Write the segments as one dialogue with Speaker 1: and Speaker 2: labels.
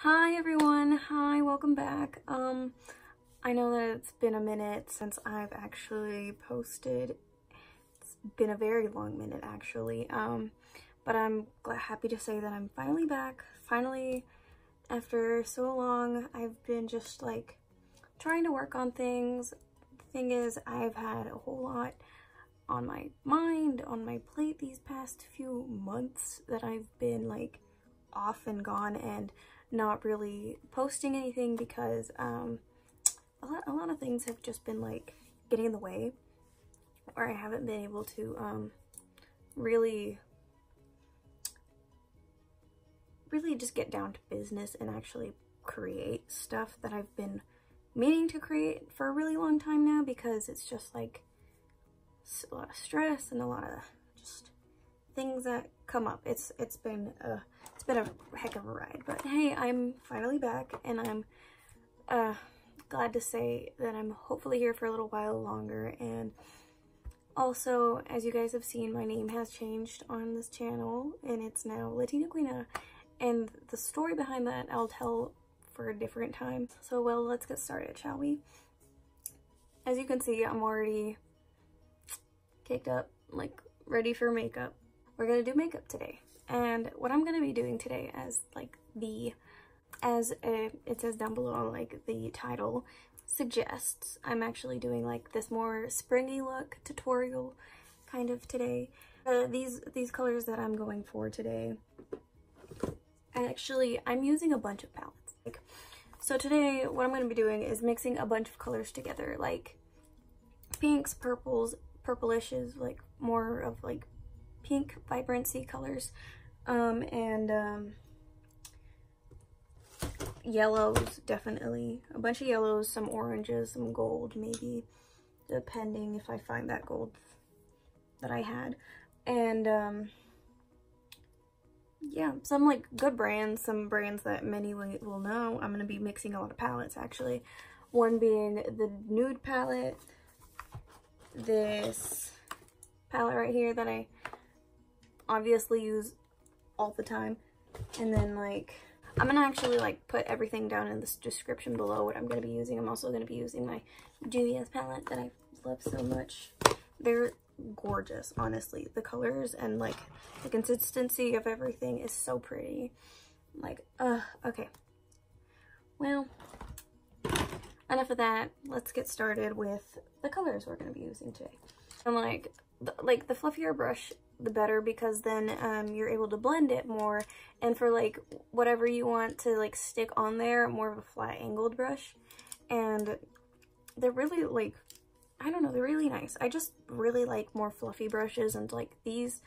Speaker 1: Hi everyone, hi, welcome back. I know that it's been a minute since I've actually posted. It's been a very long minute actually, but I'm happy to say that I'm finally back. Finally, after so long, I've been just like trying to work on things. The thing is, I've had a whole lot on my mind, on my plate these past few months that I've been like off and gone and not really posting anything because a lot of things have just been like getting in the way, or I haven't been able to really just get down to business and actually create stuff that I've been meaning to create for a really long time now, because it's just like a lot of stress and a lot of just things that come up. It's been a heck of a ride, but hey, I'm finally back, and I'm glad to say that I'm hopefully here for a little while longer. And also, as you guys have seen, my name has changed on this channel, and it's now Latina Queena, and the story behind that I'll tell for a different time. So, well, let's get started, shall we? As you can see, I'm already caked up, like ready for makeup. We're gonna do makeup today. And what I'm gonna be doing today, as like it says down below, like the title suggests, I'm actually doing like this more springy look tutorial kind of today. These colors that I'm going for today, I'm using a bunch of palettes. So today what I'm gonna be doing is mixing a bunch of colors together, like pinks, purples, purplishes, like more of like pink vibrancy colors, and yellows, definitely a bunch of yellows, some oranges, some gold, maybe, depending if I find that gold that I had, and yeah, some like good brands, some brands that many will know. I'm gonna be mixing a lot of palettes actually, one being the Nude palette, this palette right here that I obviously use all the time, and then like I'm gonna actually like put everything down in this description below what I'm gonna be using. I'm also gonna be using my Juvia palette that I love so much. They're gorgeous, honestly. The colors and like the consistency of everything is so pretty. Like, okay. Well, enough of that. Let's get started with the colors we're gonna be using today. And like the fluffier brush, the better, because then you're able to blend it more, and for like whatever you want to like stick on there, more of a flat angled brush. And they're really like, I don't know, they're really nice. I just really like more fluffy brushes, and like these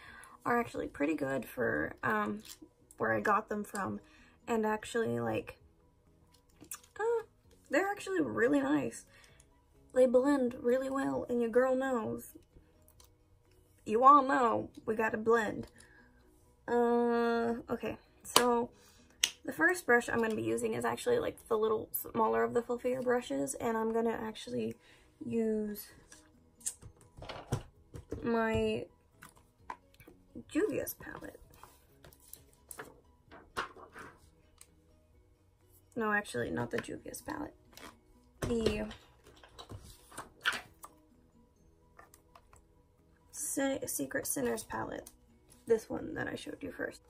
Speaker 1: are actually pretty good for where I got them from, and actually like they're actually really nice. They blend really well, and your girl knows. You all know we gotta blend. Okay, so the first brush I'm gonna be using is actually like the little smaller of the fluffier brushes, and I'm gonna actually use my Juvia's palette. No, actually not the Juvia's palette. The Secret Sinners palette, this one that I showed you first.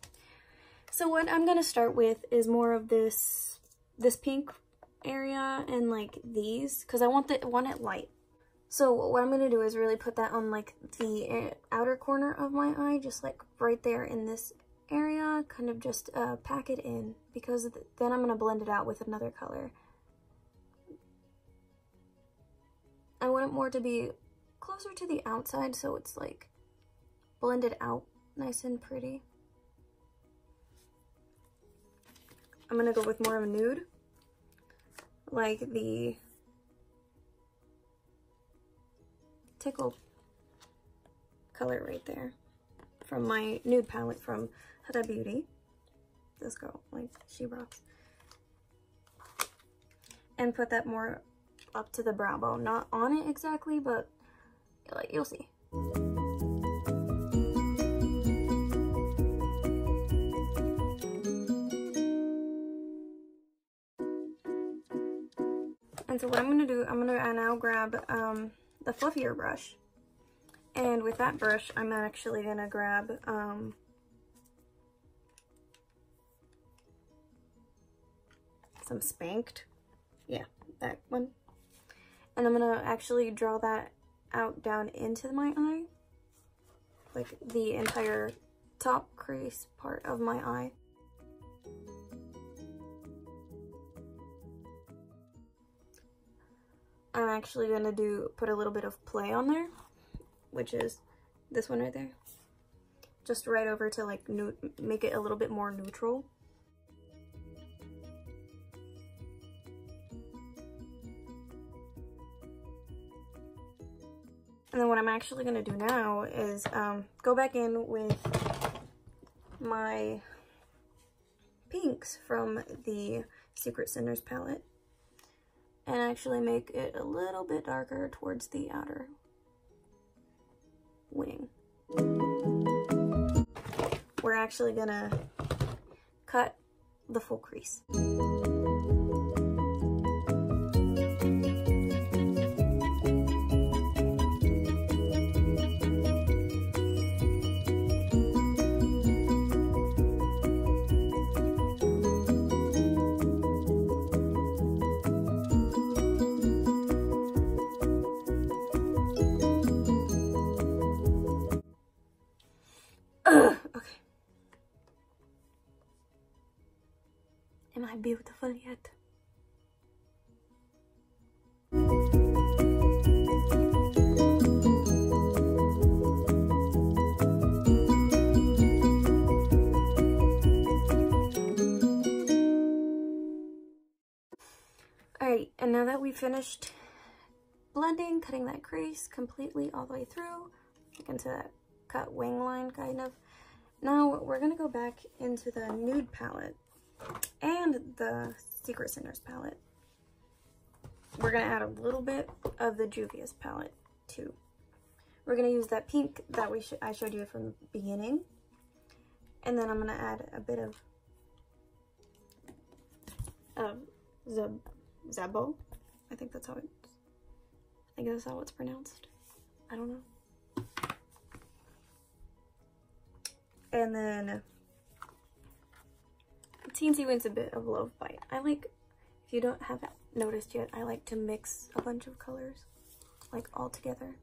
Speaker 1: So what I'm gonna start with is more of this pink area and like these, because I want it light. So what I'm gonna do is really put that on like the outer corner of my eye, just like right there in this area, kind of just pack it in, because then I'm gonna blend it out with another color. I want it more to be closer to the outside, so it's like blended out nice and pretty. I'm gonna go with more of a nude, like the Tickle color right there from my nude palette from Hudabeauty. This girl, like, she rocks. And put that more up to the brow bone, not on it exactly, but like you'll see. And so what I'm gonna do, I'm gonna now grab the fluffier brush. And with that brush, I'm actually gonna grab some Spanked. Yeah, that one. And I'm gonna actually draw that out down into my eye. Like the entire top crease part of my eye. I'm actually gonna put a little bit of play on there, which is this one right there. Just right over to like make it a little bit more neutral. And then what I'm actually gonna do now is go back in with my pinks from the Secret Sinners palette and actually make it a little bit darker towards the outer wing. We're actually gonna cut the full crease. Okay. Am I beautiful yet? Alright, and now that we finished blending, cutting that crease completely all the way through, like into that cut wing line kind of, now we're gonna go back into the Nude palette and the Secret Sinners palette. We're gonna add a little bit of the Juvia's palette too. We're gonna use that pink that I showed you from the beginning, and then I'm gonna add a bit of Zabo. I think that's how it's pronounced. I don't know. And then Teensy Weensy bit of Love Bite. I like, if you haven't noticed yet, I like to mix a bunch of colors, like all together.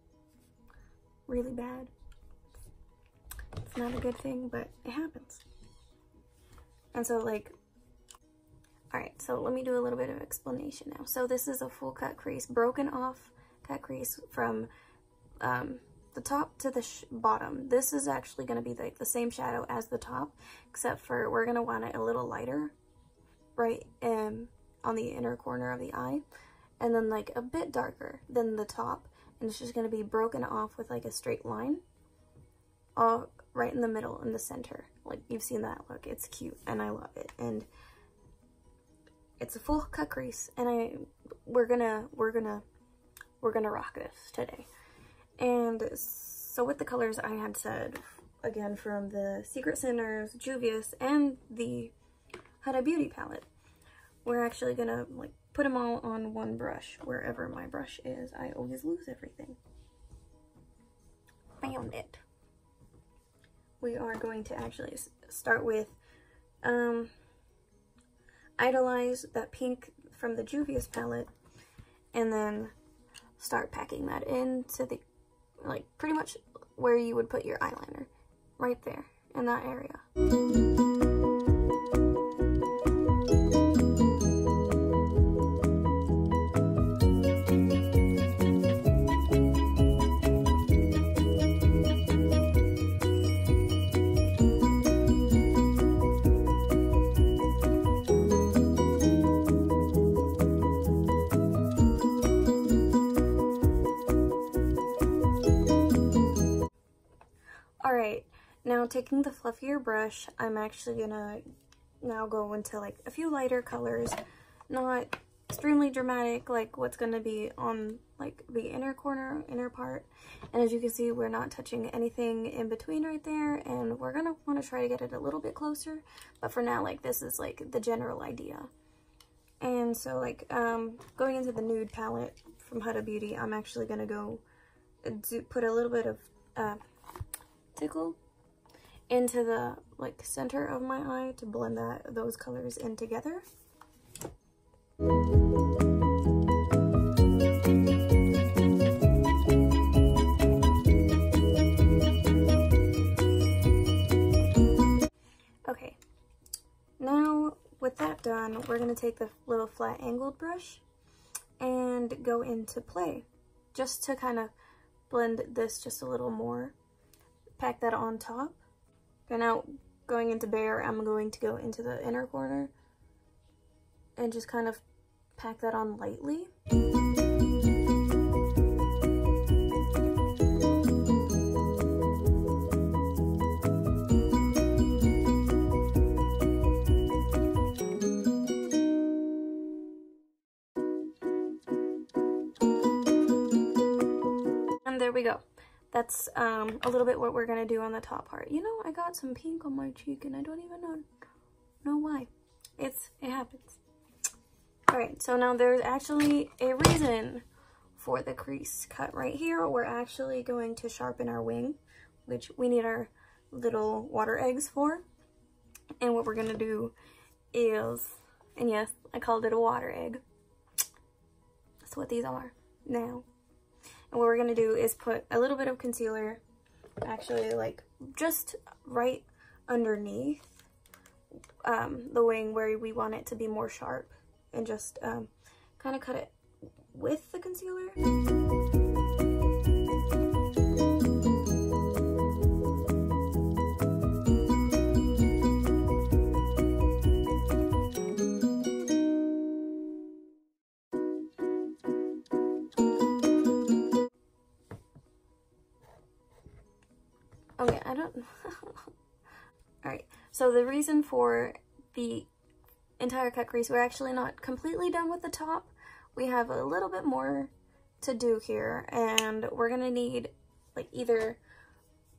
Speaker 1: Really bad. It's not a good thing, but it happens. And so like, alright, so let me do a little bit of explanation now. So this is a full cut crease, broken off cut crease from the top to the bottom. This is actually going to be like the same shadow as the top, except for we're going to want it a little lighter right on the inner corner of the eye, and then like a bit darker than the top, and it's just going to be broken off with like a straight line all right in the middle, in the center. Like, you've seen that look. It's cute and I love it, and it's a full cut crease, and we're gonna rock this today. And so with the colors I had said, again, from the Secret Sinners, Juvia's, and the Hudabeauty palette, we're actually gonna like put them all on one brush. Wherever my brush is, I always lose everything. Found it. We are going to actually start with Idolize, that pink from the Juvia's palette, and then start packing that into the, like, pretty much where you would put your eyeliner, right there in that area. Alright, now taking the fluffier brush, I'm actually gonna now go into like a few lighter colors, not extremely dramatic like what's gonna be on like the inner part. And as you can see, we're not touching anything in between right there, and we're gonna want to try to get it a little bit closer, but for now, like, this is like the general idea. And so like going into the nude palette from Huda Beauty, I'm actually gonna go put a little bit of tickle into the like center of my eye to blend those colors in together. Okay, now with that done, we're going to take the little flat angled brush and go into play, just to kind of blend this just a little more. Pack that on top. Okay, now going into bare, I'm going to go into the inner corner and just kind of pack that on lightly. And there we go. That's a little bit what we're gonna do on the top part. You know, I got some pink on my cheek and I don't even know why. It happens. Alright, so now there's actually a reason for the crease cut right here. We're actually going to sharpen our wing, which we need our little water eggs for. And what we're gonna do is, and yes, I called it a water egg. That's what these are now. And what we're gonna do is put a little bit of concealer, actually like just right underneath the wing where we want it to be more sharp, and just kind of cut it with the concealer. Okay, I don't Alright, so the reason for the entire cut crease, we're actually not completely done with the top. We have a little bit more to do here, and we're gonna need like either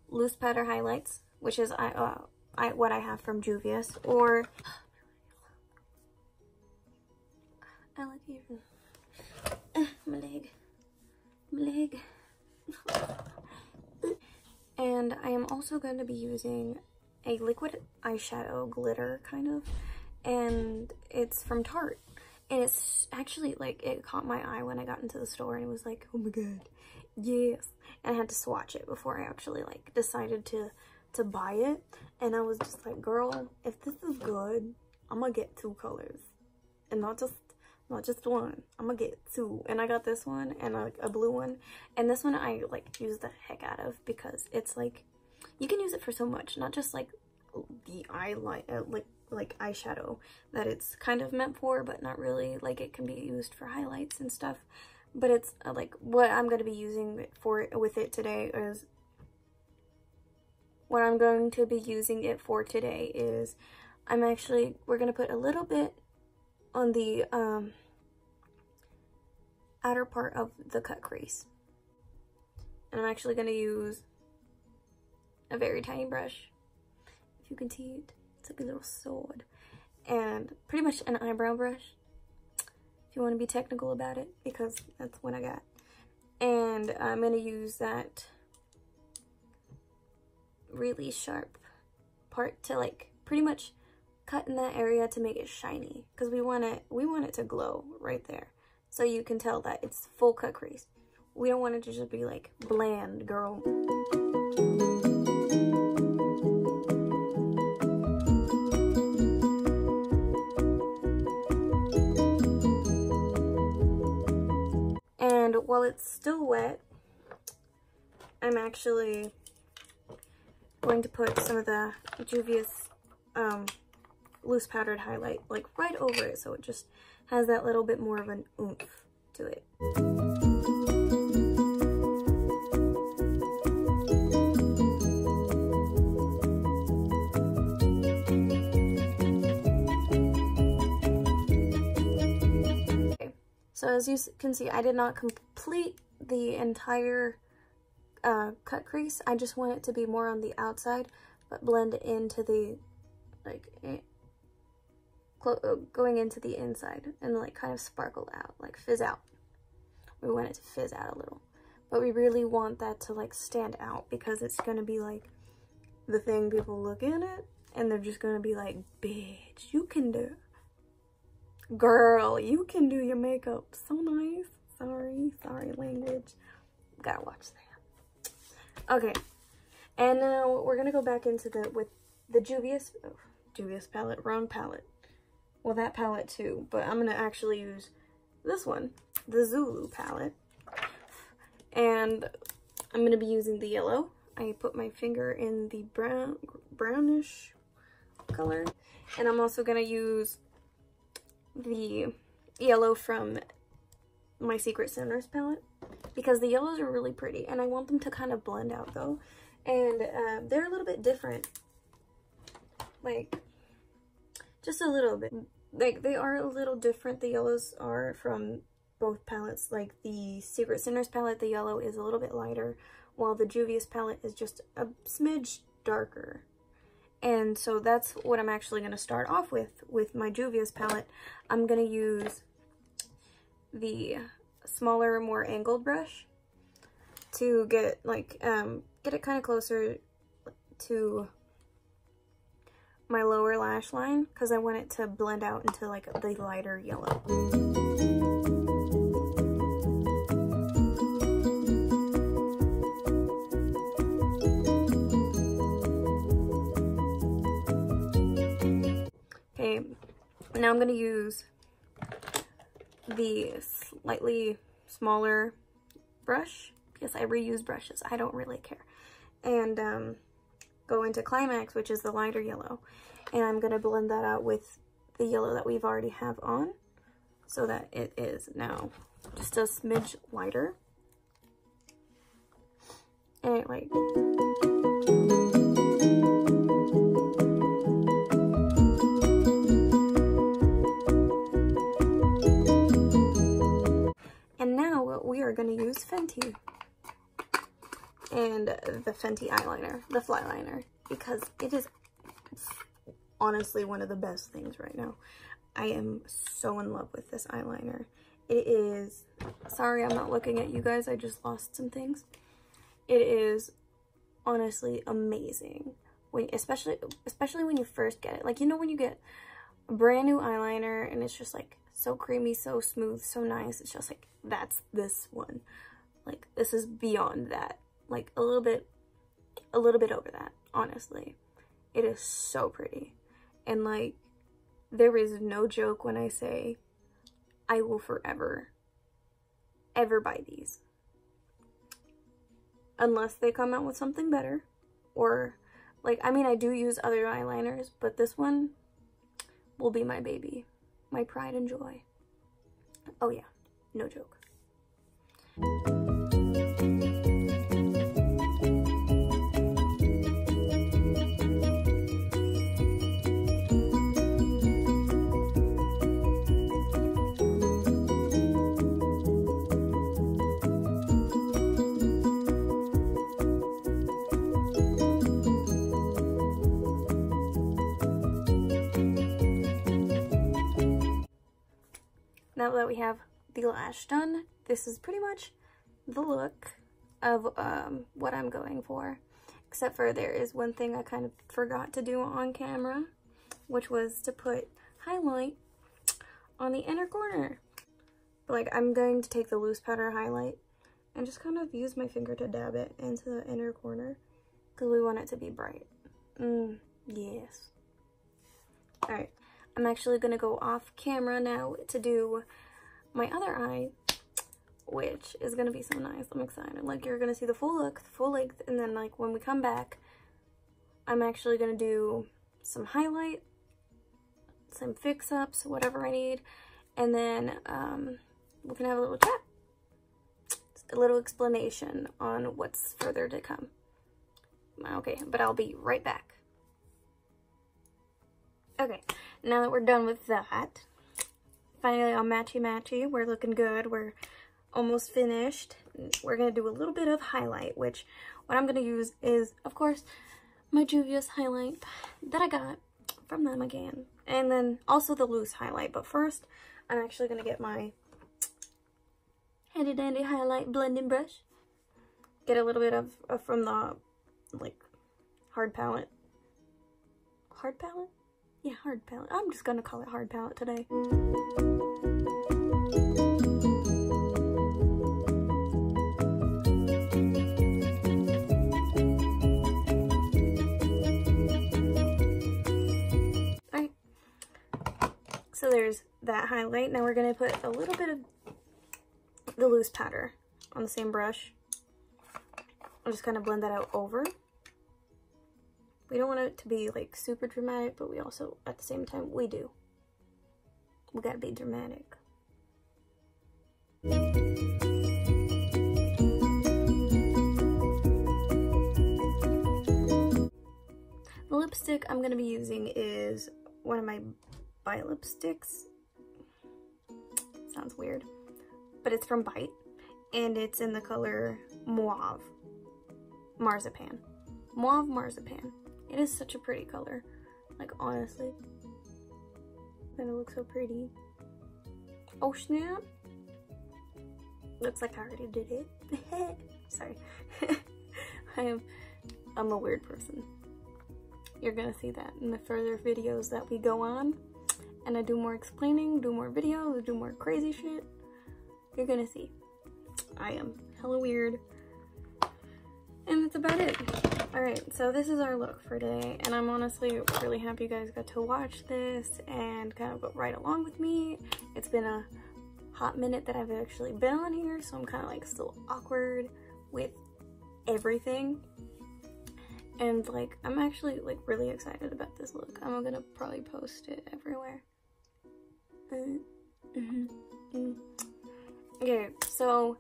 Speaker 1: loose powder highlights, which is what I have from Juvia, or I like even my leg. And I am also going to be using a liquid eyeshadow glitter kind of, and it's from Tarte, and it's actually like, it caught my eye when I got into the store and it was like, oh my god, yes, and I had to swatch it before I actually like decided to buy it. And I was just like, girl, if this is good, I'm gonna get 2 colors and not just one. I'm gonna get 2, and I got this one and a blue one, and this one I like use the heck out of because it's like, you can use it for so much, not just like the like eyeshadow that it's kind of meant for, but not really. Like, it can be used for highlights and stuff, but it's like what I'm going to be using with it today is we're going to put a little bit on the outer part of the cut crease, and I'm actually going to use a very tiny brush. If you can see it, it's like a little sword, and pretty much an eyebrow brush if you want to be technical about it, because that's what I got. And I'm going to use that really sharp part to like pretty much cut in that area to make it shiny, because we want it to glow right there, so you can tell that it's full cut crease. We don't want it to just be like bland, girl. And while it's still wet, I'm actually going to put some of the Juvia's loose powdered highlight like right over it, so it just has that little bit more of an oomph to it. Okay, so as you can see, I did not complete the entire cut crease. I just want it to be more on the outside, but blend into the like going into the inside and like kind of sparkle out, like fizz out. We want it to fizz out a little, but we really want that to like stand out because it's gonna be like the thing people look at it and they're just gonna be like, bitch, you can do, girl, you can do your makeup so nice. Sorry language, gotta watch that. Okay, and now we're gonna go back into with the Juvia's palette, wrong palette. Well, that palette too, but I'm gonna actually use this one, the Zulu palette, and I'm gonna be using the yellow. I put my finger in the brownish color, and I'm also gonna use the yellow from my Secret Centers palette because the yellows are really pretty and I want them to kind of blend out though, and they're a little bit different, like just a little bit, like they are a little different. The yellows are from both palettes. Like the Secret Centers palette, the yellow is a little bit lighter, while the Juvia's palette is just a smidge darker. And so that's what I'm actually going to start off with my Juvia's palette. I'm going to use the smaller, more angled brush to get like get it kind of closer to my lower lash line because I want it to blend out into like the lighter yellow. Okay, now I'm going to use the slightly smaller brush. Yes, I reuse brushes. I don't really care. And go into Climax, which is the lighter yellow. And I'm going to blend that out with the yellow that we've already have on so that it is now just a smidge lighter. And it like... And now we are going to use Fenty and the Fenty eyeliner, the fly liner, because it is honestly one of the best things right now. I am so in love with this eyeliner. It is, sorry I'm not looking at you guys, I just lost some things. It is honestly amazing, when especially when you first get it. Like, you know when you get a brand new eyeliner and it's just like so creamy, so smooth, so nice. It's just like, that's this one. Like, this is beyond that. Like, a little bit over that, honestly. It is so pretty. And like, there is no joke when I say I will forever, ever buy these. Unless they come out with something better. Or, like, I mean, I do use other eyeliners, but this one will be my baby. My pride and joy. Oh yeah, no joke. Now that we have the lash done, this is pretty much the look of what I'm going for. Except for there is one thing I kind of forgot to do on camera, which was to put highlight on the inner corner. But like, I'm going to take the loose powder highlight and just kind of use my finger to dab it into the inner corner because we want it to be bright. Yes. Alright. I'm actually going to go off camera now to do my other eye, which is going to be so nice. I'm excited. Like, you're going to see the full look, full length, and then like when we come back, I'm actually going to do some highlight, some fix-ups, whatever I need, and then we can have a little chat. Just a little explanation on what's further to come. Okay, but I'll be right back. Okay, now that we're done with that, finally all matchy-matchy, we're looking good, we're almost finished. We're going to do a little bit of highlight, which what I'm going to use is, of course, my Juvia's highlight that I got from them again. And then also the loose highlight. But first, I'm actually going to get my handy dandy highlight blending brush. Get a little bit of from the, like, hard palette. Hard palette? Yeah, hard palette. I'm just going to call it hard palette today. So there's that highlight. Now we're going to put a little bit of the loose powder on the same brush. I'll just kind of blend that out over. We don't want it to be like super dramatic, but we also, at the same time, we do. We gotta be dramatic. The lipstick I'm gonna be using is one of my Bite lipsticks. Sounds weird, but it's from Bite, and it's in the color Mauve Marzipan. Mauve Marzipan. It is such a pretty color, like, honestly. And it looks so pretty. Oh snap! Looks like I already did it. Sorry. I'm a weird person. You're gonna see that in the further videos that we go on. And I do more explaining, do more videos, do more crazy shit. You're gonna see. I am hella weird. And that's about it. Alright, so this is our look for today. And I'm honestly really happy you guys got to watch this and kind of go right along with me. It's been a hot minute that I've actually been on here, so I'm kind of like still awkward with everything. And like, I'm actually like really excited about this look. I'm gonna probably post it everywhere. Okay, so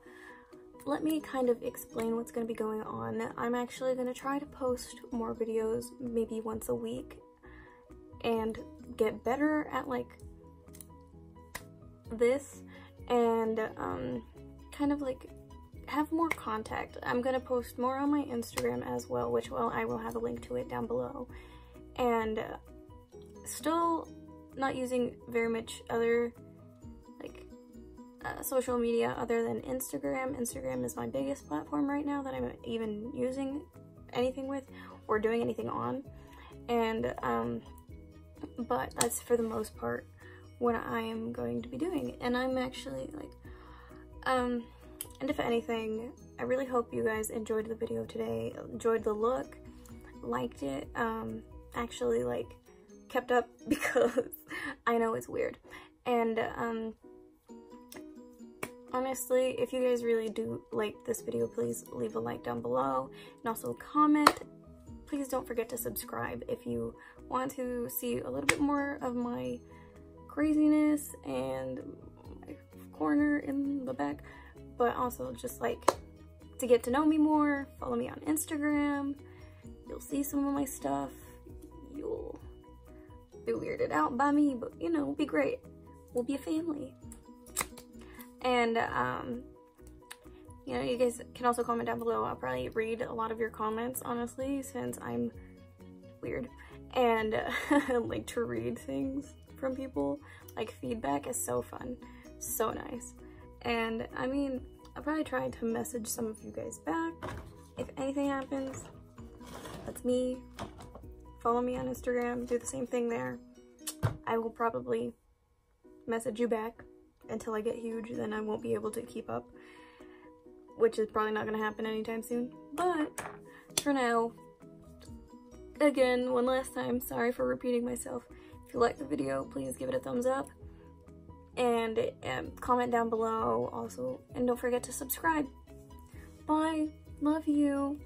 Speaker 1: let me kind of explain what's gonna be going on. I'm actually gonna try to post more videos maybe once a week and get better at like this and kind of like have more contact. I'm gonna post more on my Instagram as well, which I will have a link to it down below. And still not using very much other like social media other than Instagram. Instagram is my biggest platform right now that I'm even using anything with or doing anything on. And but that's for the most part what I am going to be doing. And I'm actually like and if anything, I really hope you guys enjoyed the video today, enjoyed the look, liked it, actually like kept up because I know it's weird. And honestly, if you guys really do like this video, please leave a like down below and also comment. Please don't forget to subscribe if you want to see a little bit more of my craziness and my corner in the back, but also just like to get to know me more. Follow me on Instagram. You'll see some of my stuff. You'll be weirded out by me, but you know, it'll be great. We'll be a family. And you know, you guys can also comment down below. I'll probably read a lot of your comments, honestly, since I'm weird and like to read things from people. Like, feedback is so fun, so nice. And I mean, I'll probably try to message some of you guys back if anything happens. That's me. Follow me on Instagram, do the same thing there. I will probably message you back until I get huge, then I won't be able to keep up, which is probably not going to happen anytime soon. But for now, again, one last time, sorry for repeating myself. If you like the video, please give it a thumbs up and comment down below also, and don't forget to subscribe. Bye. Love you.